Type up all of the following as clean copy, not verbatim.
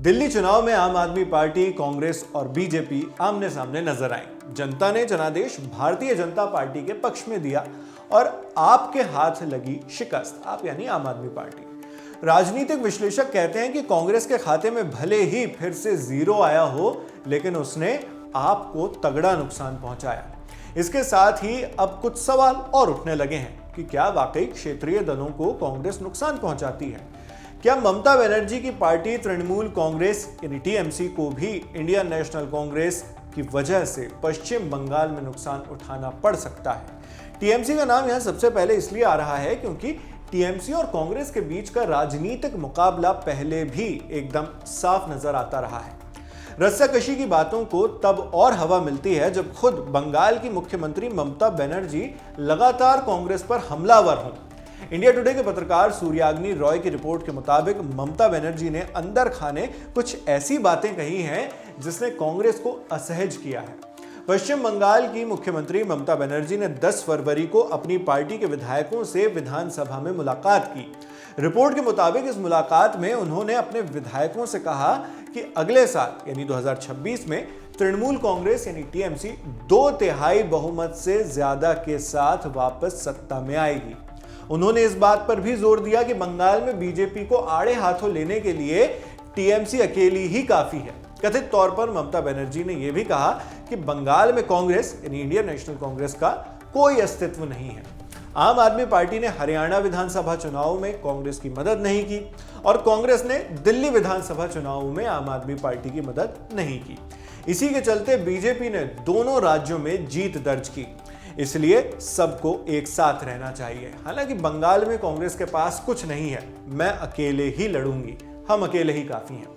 दिल्ली चुनाव में आम आदमी पार्टी, कांग्रेस और बीजेपी आमने सामने नजर आई। जनता ने जनादेश भारतीय जनता पार्टी के पक्ष में दिया और आपके हाथ लगी शिकस्त। आप यानी आम आदमी पार्टी। राजनीतिक विश्लेषक कहते हैं कि कांग्रेस के खाते में भले ही फिर से जीरो आया हो, लेकिन उसने आपको तगड़ा नुकसान पहुंचाया। इसके साथ ही अब कुछ सवाल और उठने लगे हैं कि क्या वाकई क्षेत्रीय दलों को कांग्रेस नुकसान पहुंचाती है? क्या ममता बनर्जी की पार्टी तृणमूल कांग्रेस यानी टीएमसी को भी इंडियन नेशनल कांग्रेस की वजह से पश्चिम बंगाल में नुकसान उठाना पड़ सकता है? टीएमसी का नाम यहां सबसे पहले इसलिए आ रहा है क्योंकि टीएमसी और कांग्रेस के बीच का राजनीतिक मुकाबला पहले भी एकदम साफ नजर आता रहा है। रस्साकशी की बातों को तब और हवा मिलती है जब खुद बंगाल की मुख्यमंत्री ममता बनर्जी लगातार कांग्रेस पर हमलावर हों। इंडिया टुडे के पत्रकार सूर्याग्नि रॉय की रिपोर्ट के मुताबिक ममता बनर्जी ने अंदर खाने कुछ ऐसी बातें कही हैं जिसने कांग्रेस को असहज किया है। पश्चिम बंगाल की मुख्यमंत्री ममता बनर्जी ने 10 फरवरी को अपनी पार्टी के विधायकों से विधानसभा में मुलाकात की। रिपोर्ट के मुताबिक इस मुलाकात में उन्होंने अपने विधायकों से कहा कि अगले साल यानी 2026 में तृणमूल कांग्रेस यानी टीएमसी 2/3 बहुमत से ज्यादा के साथ वापस सत्ता में आएगी। उन्होंने इस बात पर भी जोर दिया कि बंगाल में बीजेपी को आड़े हाथों लेने के लिए टीएमसी अकेली ही काफी है। कथित तौर पर ममता बनर्जी ने यह भी कहा कि बंगाल में कांग्रेस यानी इंडियन नेशनल कांग्रेस का कोई अस्तित्व नहीं है। आम आदमी पार्टी ने हरियाणा विधानसभा चुनाव में कांग्रेस की मदद नहीं की और कांग्रेस ने दिल्ली विधानसभा चुनाव में आम आदमी पार्टी की मदद नहीं की। इसी के चलते बीजेपी ने दोनों राज्यों में जीत दर्ज की। इसलिए सबको एक साथ रहना चाहिए। हालांकि बंगाल में कांग्रेस के पास कुछ नहीं है, मैं अकेले ही लड़ूंगी, हम अकेले ही काफी हैं।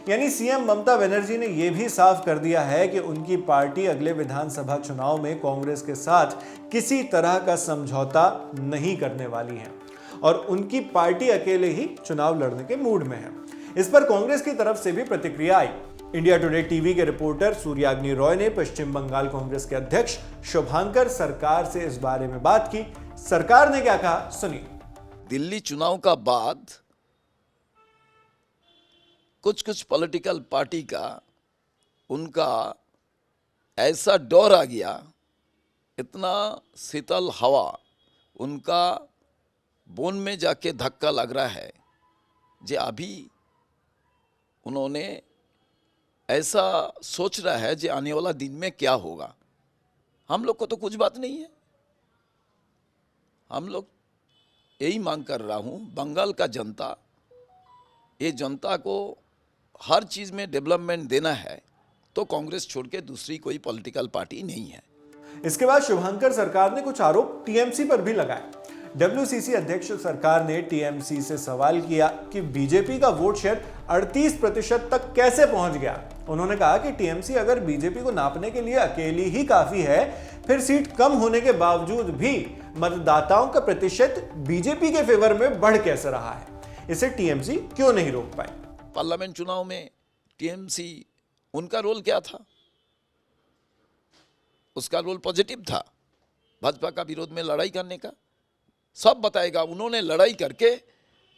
यानी सीएम ममता बनर्जी ने यह भी साफ कर दिया है कि उनकी पार्टी अगले विधानसभा चुनाव में कांग्रेस के साथ किसी तरह का समझौता नहीं करने वाली है और उनकी पार्टी अकेले ही चुनाव लड़ने के मूड में है। इस पर कांग्रेस की तरफ से भी प्रतिक्रिया आई। इंडिया टुडे टीवी के रिपोर्टर सूर्याग्नि रॉय ने पश्चिम बंगाल कांग्रेस के अध्यक्ष शुभांकर सरकार से इस बारे में बात की। सरकार ने क्या कहा, सुनिए। दिल्ली चुनाव का बाद कुछ पॉलिटिकल पार्टी का उनका ऐसा डर आ गया, इतना शीतल हवा उनका बोन में जाके धक्का लग रहा है जो अभी उन्होंने ऐसा सोच रहा है जो आने वाला दिन में क्या होगा। हम लोग को तो कुछ बात नहीं है। हम लोग यही मांग कर रहा हूँ, बंगाल का जनता, ये जनता को हर चीज़ में डेवलपमेंट देना है तो कांग्रेस छोड़ के दूसरी कोई पॉलिटिकल पार्टी नहीं है। इसके बाद शुभांकर सरकार ने कुछ आरोप टीएमसी पर भी लगाए। डब्ल्यूसीसी अध्यक्ष सरकार ने टीएमसी से सवाल किया कि बीजेपी का वोट शेयर 38% तक कैसे पहुंच गया। उन्होंने कहा कि टीएमसी अगर बीजेपी को नापने के लिए अकेली ही काफी है, फिर सीट कम होने के बावजूद भी मतदाताओं का प्रतिशत बीजेपी के फेवर में बढ़ कैसे रहा है, इसे टीएमसी क्यों नहीं रोक पाई? पार्लियामेंट चुनाव में टीएमसी, उनका रोल क्या था? उसका रोल पॉजिटिव था, भाजपा का विरोध में लड़ाई करने का। सब बताएगा, उन्होंने लड़ाई करके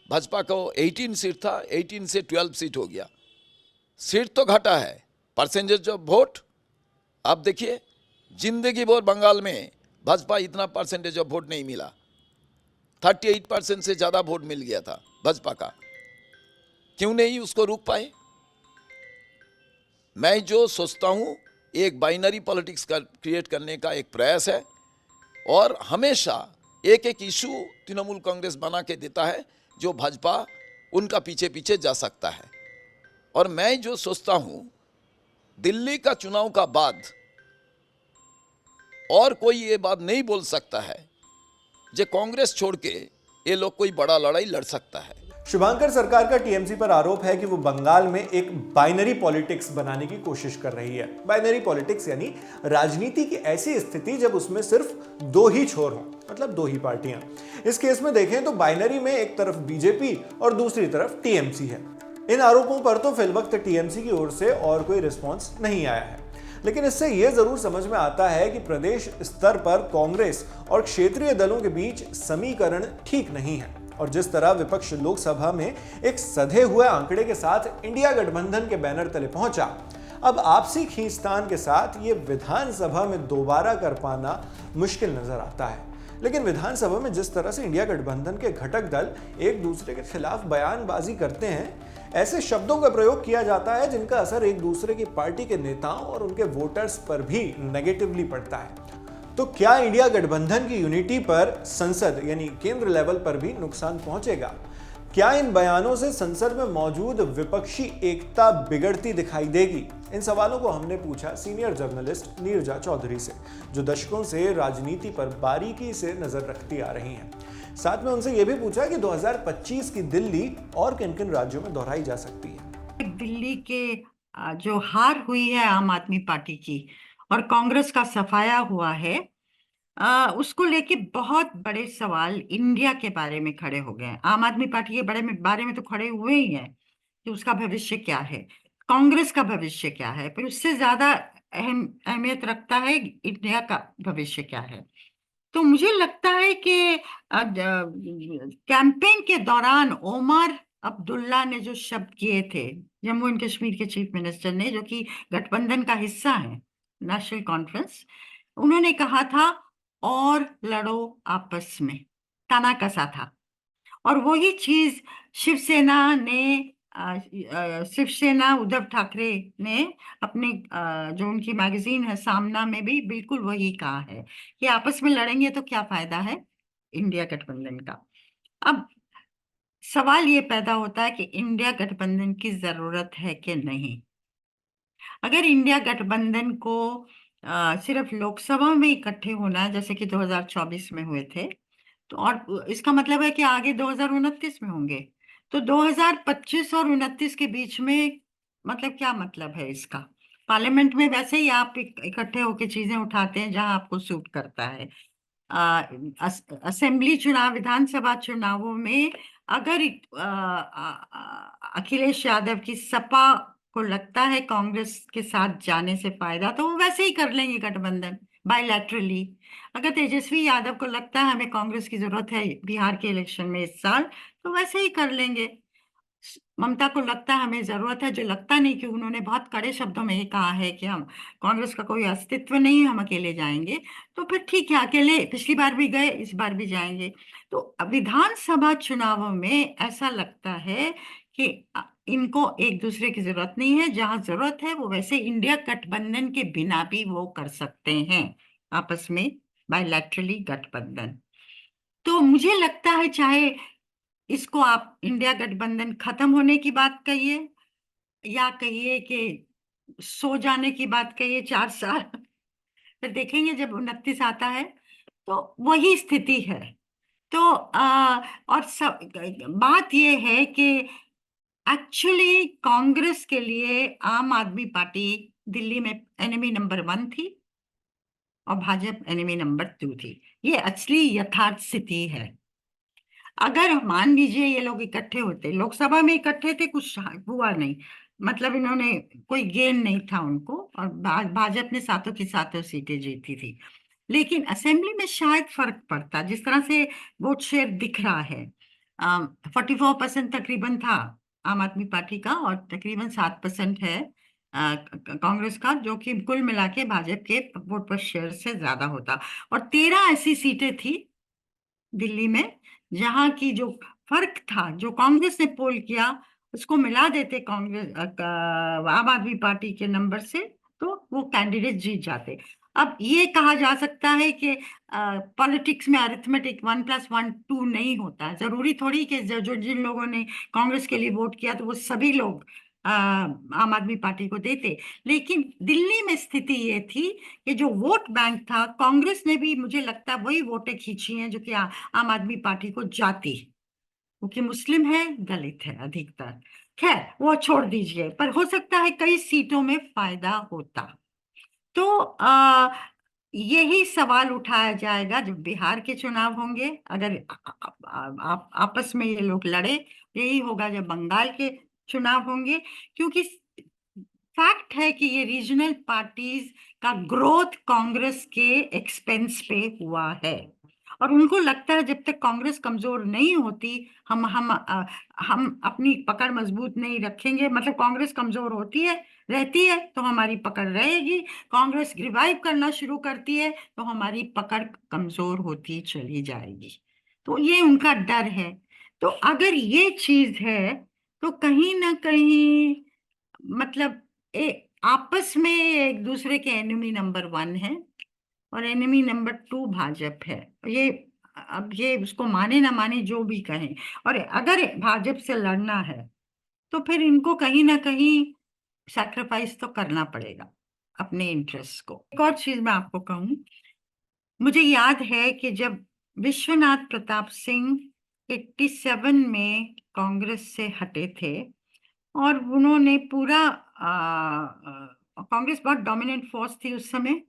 भाजपा को 18 सीट था, 18 से 12 सीट हो गया। सीट तो घटा है, परसेंटेज ऑफ वोट आप देखिए, जिंदगी भर बंगाल में भाजपा इतना परसेंटेज ऑफ वोट नहीं मिला। 38% से ज़्यादा वोट मिल गया था भाजपा का। क्यों नहीं उसको रोक पाए? मैं जो सोचता हूँ, एक बाइनरी पॉलिटिक्स का क्रिएट करने का एक प्रयास है और हमेशा एक इशू तृणमूल कांग्रेस बना के देता है जो भाजपा उनका पीछे पीछे जा सकता है। और मैं जो सोचता हूँ, दिल्ली का चुनाव का बाद और कोई ये बात नहीं बोल सकता है जो कांग्रेस छोड़ के ये लोग कोई बड़ा लड़ाई लड़ सकता है। शुभांकर सरकार का टीएमसी पर आरोप है कि वो बंगाल में एक बाइनरी पॉलिटिक्स बनाने की कोशिश कर रही है। बाइनरी पॉलिटिक्स यानी राजनीति की ऐसी स्थिति जब उसमें सिर्फ दो ही छोर हों, मतलब दो ही पार्टियां। इस केस में देखें तो बाइनरी में एक तरफ बीजेपी और दूसरी तरफ टीएमसी है। इन आरोपों पर तो फिलवक्त टीएमसी की ओर से और कोई रिस्पॉन्स नहीं आया है, लेकिन इससे यह जरूर समझ में आता है कि प्रदेश स्तर पर कांग्रेस और क्षेत्रीय दलों के बीच समीकरण ठीक नहीं है। और जिस तरह विपक्ष लोकसभा में एक सधे हुए आंकड़े के साथ इंडिया गठबंधन के बैनर तले पहुंचा, अब आपसी खींचतान के साथ ये विधानसभा में दोबारा कर पाना मुश्किल नजर आता है। लेकिन विधानसभा में जिस तरह से इंडिया गठबंधन के घटक दल एक दूसरे के खिलाफ बयानबाजी करते हैं, ऐसे शब्दों का प्रयोग किया जाता है जिनका असर एक दूसरे की पार्टी के नेताओं और उनके वोटर्स पर भी नेगेटिवली पड़ता है। तो क्या इंडिया गठबंधन की यूनिटी पर संसद यानी केंद्र लेवल पर भी नुकसान पहुंचेगा? क्या इन बयानों से संसद में मौजूद विपक्षी एकता बिगड़ती दिखाई देगी? इन सवालों को हमने पूछा सीनियर जर्नलिस्ट नीरजा चौधरी से, जो दशकों से राजनीति पर बारीकी से नजर रखती आ रही हैं। साथ में उनसे यह भी पूछा कि 2025 की दिल्ली और किन किन राज्यों में दोहराई जा सकती है। दिल्ली के जो हार हुई है आम आदमी पार्टी की और कांग्रेस का सफाया हुआ है, उसको लेके बहुत बड़े सवाल इंडिया के बारे में खड़े हो गए हैं। आम आदमी पार्टी के बारे में तो खड़े हुए ही हैं कि उसका भविष्य क्या है, कांग्रेस का भविष्य क्या है, पर उससे ज्यादा अहमियत रखता है इंडिया का भविष्य क्या है। तो मुझे लगता है कि कैंपेन के दौरान ओमर अब्दुल्ला ने जो शब्द किए थे, जम्मू एंड कश्मीर के चीफ मिनिस्टर ने, जो कि गठबंधन का हिस्सा है, नेशनल कॉन्फ्रेंस, उन्होंने कहा था और लड़ो आपस में, तना कसा था। और वही चीज शिवसेना उद्धव ठाकरे ने अपने जो उनकी मैगजीन है सामना में भी बिल्कुल वही कहा है कि आपस में लड़ेंगे तो क्या फायदा है इंडिया गठबंधन का। अब सवाल ये पैदा होता है कि इंडिया गठबंधन की जरूरत है कि नहीं। अगर इंडिया गठबंधन को सिर्फ लोकसभा में इकट्ठे होना है जैसे कि 2024 में हुए थे, तो और इसका मतलब है कि आगे 2029 में होंगे, तो 2025 और 29 के बीच में मतलब क्या मतलब है इसका? पार्लियामेंट में वैसे ही आप इकट्ठे होकर चीजें उठाते हैं जहां आपको सूट करता है। असेंबली चुनाव, विधानसभा चुनावों में अगर अखिलेश यादव की सपा को लगता है कांग्रेस के साथ जाने से फायदा, तो वो वैसे ही कर लेंगे गठबंधन बायलैटरली। अगर तेजस्वी यादव को लगता है हमें कांग्रेस की जरूरत है बिहार के इलेक्शन में इस साल, तो वैसे ही कर लेंगे। ममता को लगता है हमें जरूरत है, जो लगता नहीं, कि उन्होंने बहुत कड़े शब्दों में ये कहा है कि हम कांग्रेस का कोई अस्तित्व नहीं है, हम अकेले जाएंगे, तो फिर ठीक है, अकेले पिछली बार भी गए, इस बार भी जाएंगे। तो विधानसभा चुनावों में ऐसा लगता है कि इनको एक दूसरे की जरूरत नहीं है, जहां जरूरत है वो वैसे इंडिया गठबंधन के बिना भी वो कर सकते हैं, आपस में बायलैटरली गठबंधन। तो मुझे लगता है चाहे इसको आप इंडिया गठबंधन खत्म होने की बात कहिए या कहिए कि सो जाने की बात कहिए 4 साल, फिर देखेंगे जब 29 आता है तो वही स्थिति है। तो और सब बात ये है कि एक्चुअली कांग्रेस के लिए आम आदमी पार्टी दिल्ली में एनिमी नंबर 1 थी और भाजपा एनिमी नंबर 2 थी। ये असली यथार्थ स्थिति है। अगर मान लीजिए ये लोग इकट्ठे होते, लोकसभा में इकट्ठे थे, कुछ हुआ नहीं, मतलब इन्होंने कोई गेन नहीं था उनको, और भाजपा ने सातों की सातों सीटें जीती थी, लेकिन असेंबली में शायद फर्क पड़ता। जिस तरह से वोट शेयर दिख रहा है, 44% तकरीबन था आम आदमी पार्टी का और तकरीबन 7% है कांग्रेस का, जो कि कुल मिला के भाजपा के वोट पर शेयर से ज्यादा होता। और 13 ऐसी सीटें थी दिल्ली में जहां की जो फर्क था, जो कांग्रेस ने पोल किया, उसको मिला देते कांग्रेस आम आदमी पार्टी के नंबर से, तो वो कैंडिडेट जीत जाते। अब ये कहा जा सकता है कि पॉलिटिक्स में अरिथमेटिक 1+1 2 नहीं होता है। जरूरी थोड़ी कि जो जिन लोगों ने कांग्रेस के लिए वोट किया तो वो सभी लोग आम आदमी पार्टी को देते। लेकिन दिल्ली में स्थिति ये थी कि जो वोट बैंक था, कांग्रेस ने भी मुझे लगता है वही वोटें खींची हैं जो कि आम आदमी पार्टी को जाती, क्योंकि मुस्लिम है, दलित है अधिकतर। खैर वो छोड़ दीजिए, पर हो सकता है कई सीटों में फायदा होता। तो यही सवाल उठाया जाएगा जब बिहार के चुनाव होंगे, अगर आपस में ये लोग लड़े। यही होगा जब बंगाल के चुनाव होंगे, क्योंकि फैक्ट है कि ये रीजनल पार्टीज का ग्रोथ कांग्रेस के एक्सपेंस पे हुआ है। और उनको लगता है जब तक कांग्रेस कमजोर नहीं होती, हम अपनी पकड़ मजबूत नहीं रखेंगे, मतलब कांग्रेस कमजोर होती है रहती है तो हमारी पकड़ रहेगी, कांग्रेस रिवाइव करना शुरू करती है तो हमारी पकड़ कमजोर होती चली जाएगी। तो ये उनका डर है। तो अगर ये चीज है तो कहीं ना कहीं मतलब आपस में एक दूसरे के एनिमी नंबर 1 है और एनिमी नंबर 2 भाजपा है। ये अब ये उसको माने ना माने जो भी कहें, और अगर भाजपा से लड़ना है तो फिर इनको कहीं ना कहीं सैक्रिफाइस तो करना पड़ेगा अपने इंटरेस्ट को। एक और चीज मैं आपको कहूं, मुझे याद है कि जब विश्वनाथ प्रताप सिंह 87 में कांग्रेस से हटे थे और उन्होंने पूरा कांग्रेस बहुत डोमिनेंट फोर्स थी उस समय,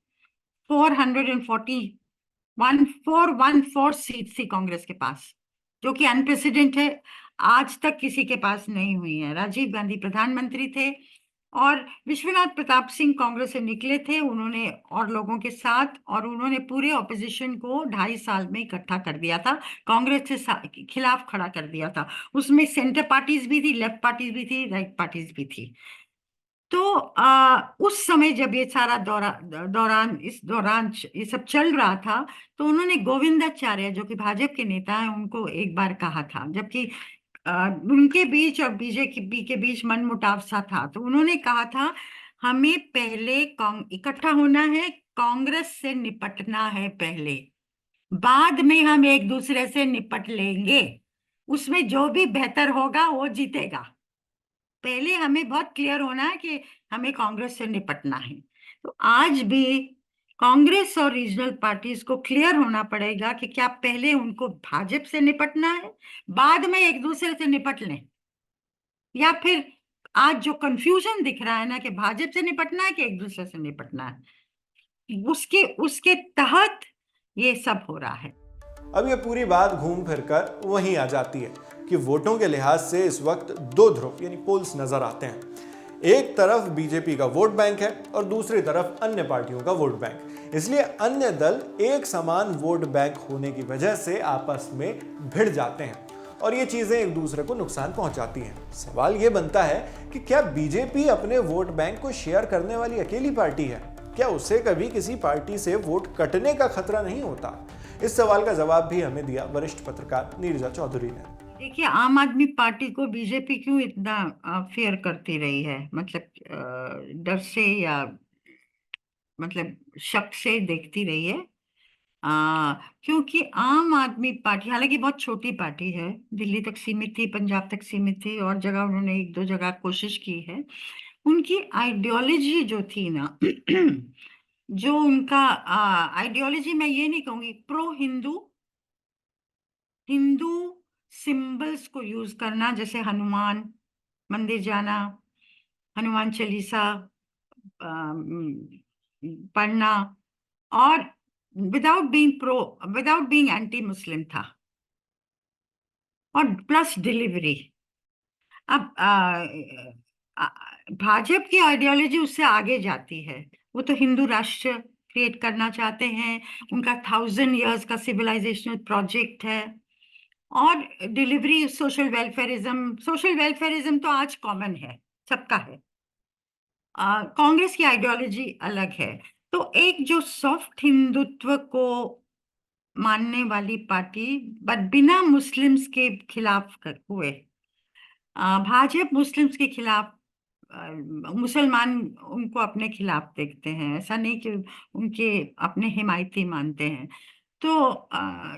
414 सीट थी कांग्रेस के पास, जो कि अनप्रेसिडेंट है, आज तक किसी के पास नहीं हुई है। राजीव गांधी प्रधानमंत्री थे और विश्वनाथ प्रताप सिंह कांग्रेस से निकले थे उन्होंने और लोगों के साथ, और उन्होंने पूरे ऑपोजिशन को 2.5 साल में इकट्ठा कर दिया था, कांग्रेस से खिलाफ खड़ा कर दिया था। उसमें सेंटर पार्टीज भी थी, लेफ्ट पार्टीज भी थी, राइट पार्टीज भी थी। तो उस समय जब ये सारा इस दौरान ये सब चल रहा था, तो उन्होंने गोविंदाचार्य जो कि भाजपा के नेता हैं उनको एक बार कहा था, जबकि उनके बीच और बीजेपी के बीच मनमुटाव सा था, तो उन्होंने कहा था हमें पहले इकट्ठा होना है, कांग्रेस से निपटना है पहले, बाद में हम एक दूसरे से निपट लेंगे, उसमें जो भी बेहतर होगा वो जीतेगा। पहले हमें बहुत क्लियर होना है कि हमें कांग्रेस से निपटना है। तो आज भी कांग्रेस और रीजनल पार्टीज को क्लियर होना पड़ेगा कि क्या पहले उनको भाजपा से निपटना है, बाद में एक दूसरे से निपट लें, या फिर आज जो कंफ्यूजन दिख रहा है ना कि भाजपा से निपटना है कि एक दूसरे से निपटना है, उसके उसके तहत ये सब हो रहा है। अब ये पूरी बात घूम फिर कर वहीं आ जाती है कि वोटों के लिहाज से इस वक्त दो ध्रुव यानी पोल्स नजर आते हैं। एक तरफ बीजेपी का वोट बैंक है और दूसरी तरफ अन्य पार्टियों का वोट बैंक। इसलिए अन्य दल एक समान वोट बैंक होने की वजह से आपस में भिड़ जाते हैं और ये चीजें एक दूसरे को नुकसान पहुंचाती हैं। सवाल ये बनता है कि क्या बीजेपी अपने वोट बैंक को शेयर करने वाली अकेली पार्टी है? क्या उसे कभी किसी पार्टी से वोट कटने का खतरा नहीं होता? इस सवाल का जवाब भी हमें दिया वरिष्ठ पत्रकार नीरजा चौधरी ने। देखिए, आम आदमी पार्टी को बीजेपी क्यों इतना फेयर करती रही है, मतलब डर से या मतलब शक से देखती रही है, क्योंकि आम आदमी पार्टी हालांकि बहुत छोटी पार्टी है, दिल्ली तक सीमित थी, पंजाब तक सीमित थी, और जगह उन्होंने 1-2 जगह कोशिश की है। उनकी आइडियोलॉजी जो थी ना जो उनका आइडियोलॉजी, मैं ये नहीं कहूंगी प्रो हिंदू सिंबल्स को यूज करना, जैसे हनुमान मंदिर जाना, हनुमान चालीसा पढ़ना, और विदाउट बीइंग एंटी मुस्लिम था, और प्लस डिलीवरी। अब भाजपा की आइडियोलॉजी उससे आगे जाती है, वो तो हिंदू राष्ट्र क्रिएट करना चाहते हैं, उनका 1000 इयर्स का सिविलाइजेशनल प्रोजेक्ट है, और डिलीवरी सोशल वेलफेयरिज्म तो आज कॉमन है, सबका है। कांग्रेस की आइडियोलॉजी अलग है। तो एक जो सॉफ्ट हिंदुत्व को मानने वाली पार्टी बट बिना मुस्लिम्स के खिलाफ हुए, भाजपा मुस्लिम्स के खिलाफ, मुसलमान उनको अपने खिलाफ देखते हैं, ऐसा नहीं कि उनके अपने हिमायती मानते हैं। तो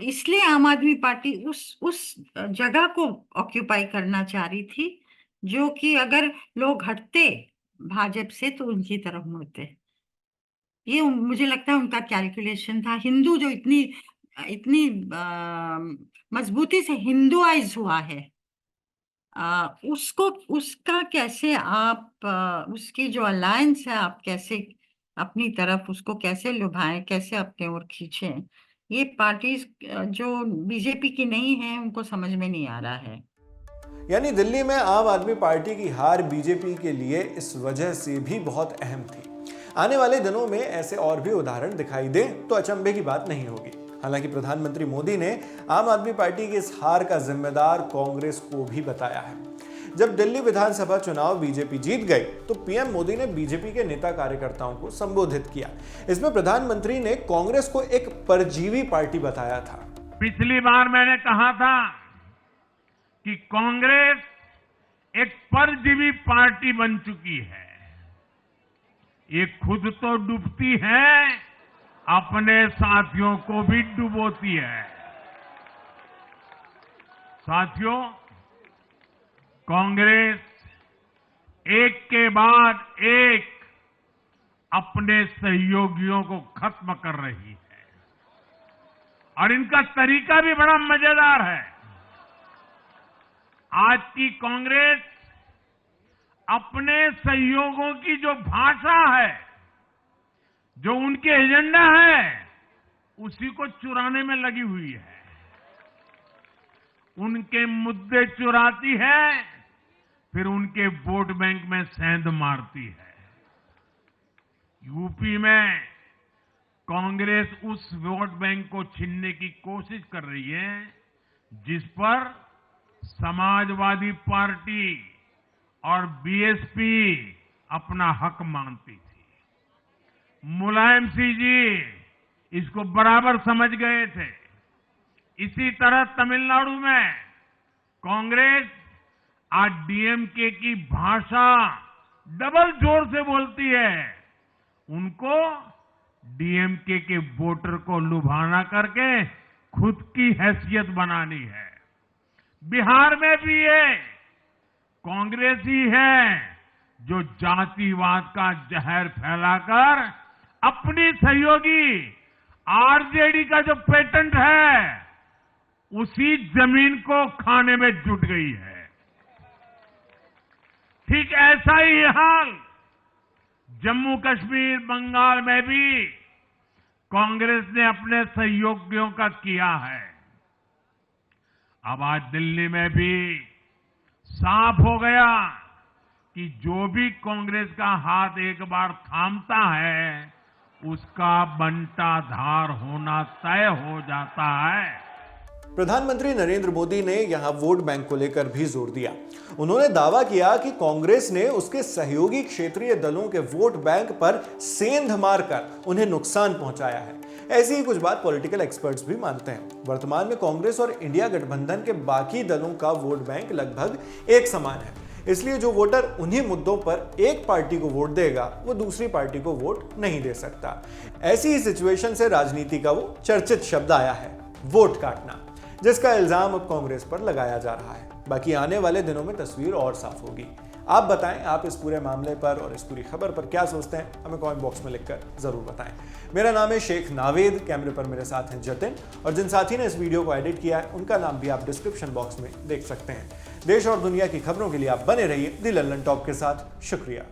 इसलिए आम आदमी पार्टी उस जगह को ऑक्यूपाई करना चाह रही थी, जो कि अगर लोग हटते भाजपा से तो उनकी तरफ मुड़ते। ये मुझे लगता है उनका कैलकुलेशन था। हिंदू जो इतनी इतनी मजबूती से हिंदुआइज हुआ है, उसका कैसे आप उसकी जो अलायंस है आप कैसे अपनी तरफ उसको कैसे लुभाएं, कैसे अपने ओर खींचें, ये पार्टीज जो बीजेपी की नहीं है उनको समझ में नहीं आ रहा है। यानी दिल्ली में आम आदमी पार्टी की हार बीजेपी के लिए इस वजह से भी बहुत अहम थी। आने वाले दिनों में ऐसे और भी उदाहरण दिखाई दें तो अचंभे की बात नहीं होगी। हालांकि प्रधानमंत्री मोदी ने आम आदमी पार्टी की इस हार का जिम्मेदार कांग्रेस को भी बताया है। जब दिल्ली विधानसभा चुनाव बीजेपी जीत गई तो पीएम मोदी ने बीजेपी के नेता कार्यकर्ताओं को संबोधित किया। इसमें प्रधानमंत्री ने कांग्रेस को एक परजीवी पार्टी बताया था। पिछली बार मैंने कहा था कि कांग्रेस एक परजीवी पार्टी बन चुकी है। ये खुद तो डूबती है, अपने साथियों को भी डुबोती है। साथियों, कांग्रेस एक के बाद एक अपने सहयोगियों को खत्म कर रही है और इनका तरीका भी बड़ा मजेदार है। आज की कांग्रेस अपने सहयोगों की जो भाषा है, जो उनके एजेंडा है, उसी को चुराने में लगी हुई है। उनके मुद्दे चुराती है, फिर उनके वोट बैंक में सेंध मारती है। यूपी में कांग्रेस उस वोट बैंक को छीनने की कोशिश कर रही है जिस पर समाजवादी पार्टी और बीएसपी अपना हक मानती थी। मुलायम सिंह जी इसको बराबर समझ गए थे। इसी तरह तमिलनाडु में कांग्रेस आज डीएमके की भाषा डबल जोर से बोलती है। उनको डीएमके के वोटर को लुभाना करके खुद की हैसियत बनानी है। बिहार में भी ये कांग्रेस ही है जो जातिवाद का जहर फैलाकर अपनी सहयोगी आरजेडी का जो पेटेंट है उसी जमीन को खाने में जुट गई है। ठीक ऐसा ही हाल जम्मू कश्मीर, बंगाल में भी कांग्रेस ने अपने सहयोगियों का किया है। अब आज दिल्ली में भी साफ हो गया कि जो भी कांग्रेस का हाथ एक बार थामता है उसका बंटाधार होना तय हो जाता है। प्रधानमंत्री नरेंद्र मोदी ने यहां वोट बैंक को लेकर भी जोर दिया। उन्होंने दावा किया कि कांग्रेस ने उसके सहयोगी क्षेत्रीय दलों के वोट बैंक पर सेंध मारकर उन्हें नुकसान पहुंचाया है। ऐसी ही कुछ बात पॉलिटिकल एक्सपर्ट्स भी मानते हैं। वर्तमान में कांग्रेस और इंडिया गठबंधन के बाकी दलों का वोट बैंक लगभग एक समान है। इसलिए जो वोटर उन्हीं मुद्दों पर एक पार्टी को वोट देगा वो दूसरी पार्टी को वोट नहीं दे सकता। ऐसी ही सिचुएशन से राजनीति का वो चर्चित शब्द आया है, वोट काटना, जिसका इल्जाम अब कांग्रेस पर लगाया जा रहा है। बाकी आने वाले दिनों में तस्वीर और साफ होगी। आप बताएं, आप इस पूरे मामले पर और इस पूरी खबर पर क्या सोचते हैं, हमें कमेंट बॉक्स में लिखकर जरूर बताएं। मेरा नाम है शेख नावेद, कैमरे पर मेरे साथ हैं जतिन, और जिन साथी ने इस वीडियो को एडिट किया है उनका नाम भी आप डिस्क्रिप्शन बॉक्स में देख सकते हैं। देश और दुनिया की खबरों के लिए आप बने रहिए दी लल्लन टॉप के साथ। शुक्रिया।